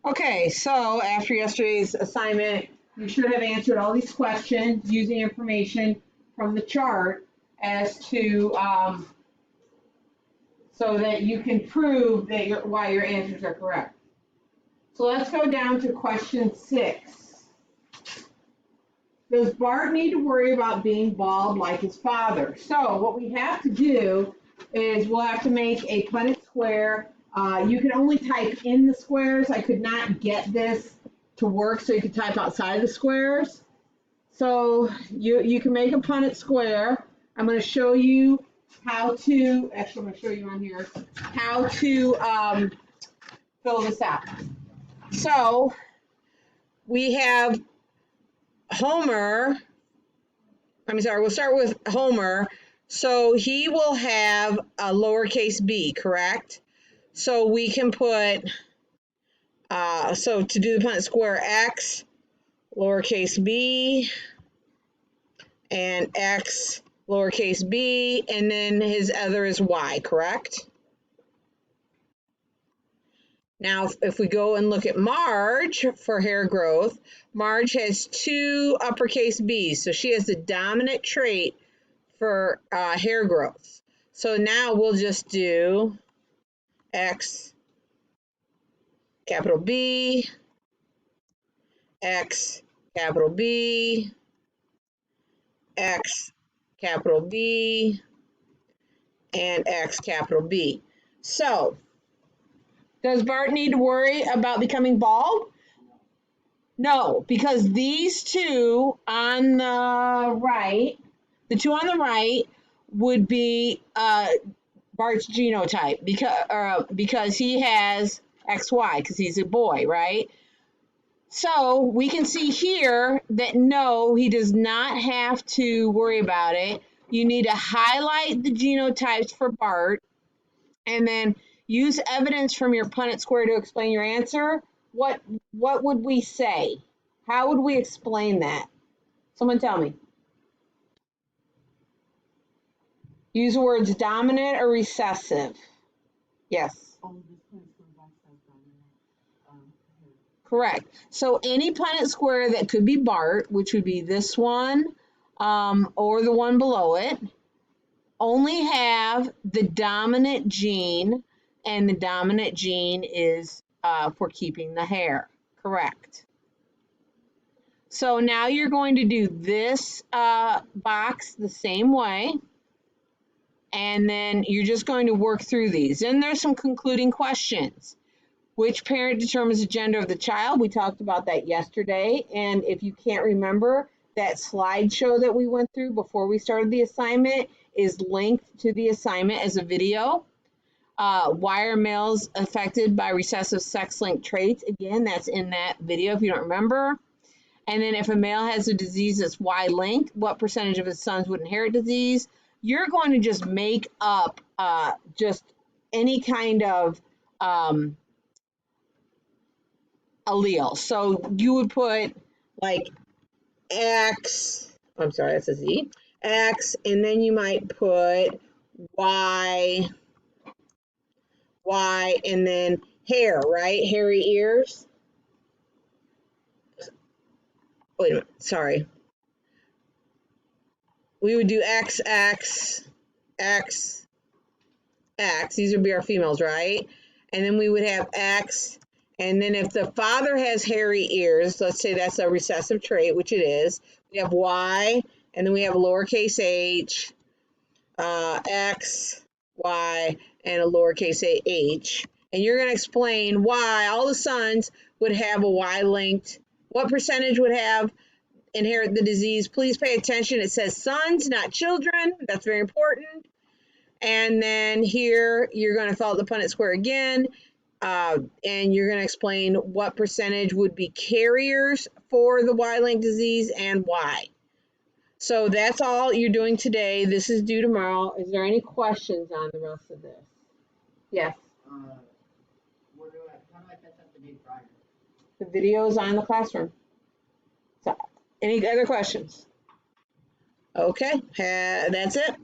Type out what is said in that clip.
Okay, so after yesterday's assignment, you should have answered all these questions using information from the chart as to so that you can prove that why your answers are correct. So let's go down to question 6. Does Bart need to worry about being bald like his father? So what we have to do is we'll have to make a Punnett square. You can only type in the squares. I could not get this to work, so you could type outside of the squares. So you can make a Punnett square. I'm going to show you how to, actually I'm going to show you on here, how to fill this out. So we have Homer, we'll start with Homer. So he will have a lowercase b, correct? So we can put, so to do the Punnett square, x, lowercase b, and x, lowercase b, and then his other is y, correct? Now, if we go and look at Marge for hair growth, Marge has 2 uppercase b's, so she has the dominant trait for hair growth. So now we'll just do x, capital B, x, capital B, x, capital B, and x, capital B. So, does Bart need to worry about becoming bald? No, because these two on the right, would be Bart's genotype because he has XY because he's a boy, right? So we can see here that no, he does not have to worry about it. You need to highlight the genotypes for Bart and then use evidence from your Punnett square to explain your answer. What would we say? How would we explain that? Someone tell me. Use the words dominant or recessive. Yes. Correct. So any Punnett square that could be Bart, which would be this one or the one below it, only have the dominant gene, and the dominant gene is for keeping the hair. Correct. So now you're going to do this box the same way, and then you're just going to work through these. And there's some concluding questions. Which parent determines the gender of the child? We talked about that yesterday. And if you can't remember, that slideshow that we went through before we started the assignment is linked to the assignment as a video. Why are males affected by recessive sex-linked traits? Again, that's in that video if you don't remember. And then if a male has a disease that's Y-linked, what percentage of his sons would inherit disease? You're going to just make up just any kind of allele. So you would put like X, I'm sorry, that's a Z, X, and then you might put Y, and then hair, right? Hairy ears. Wait a minute, sorry. We would do X, X, X, X. These would be our females, right? And then we would have X. And then if the father has hairy ears, let's say that's a recessive trait, which it is, we have Y, and then we have a lowercase h, X, Y, and a lowercase h. And you're going to explain why all the sons would have a Y-linked, what percentage would have inherit the disease. Please pay attention. It says sons, not children. That's very important. And then here, you're going to fill out the Punnett square again. And you're going to explain what percentage would be carriers for the Y-linked disease and why. So that's all you're doing today. This is due tomorrow. Is there any questions on the rest of this? Yes. How do I catch up the day prior? The video is on the classroom. So, any other questions? Okay, that's it.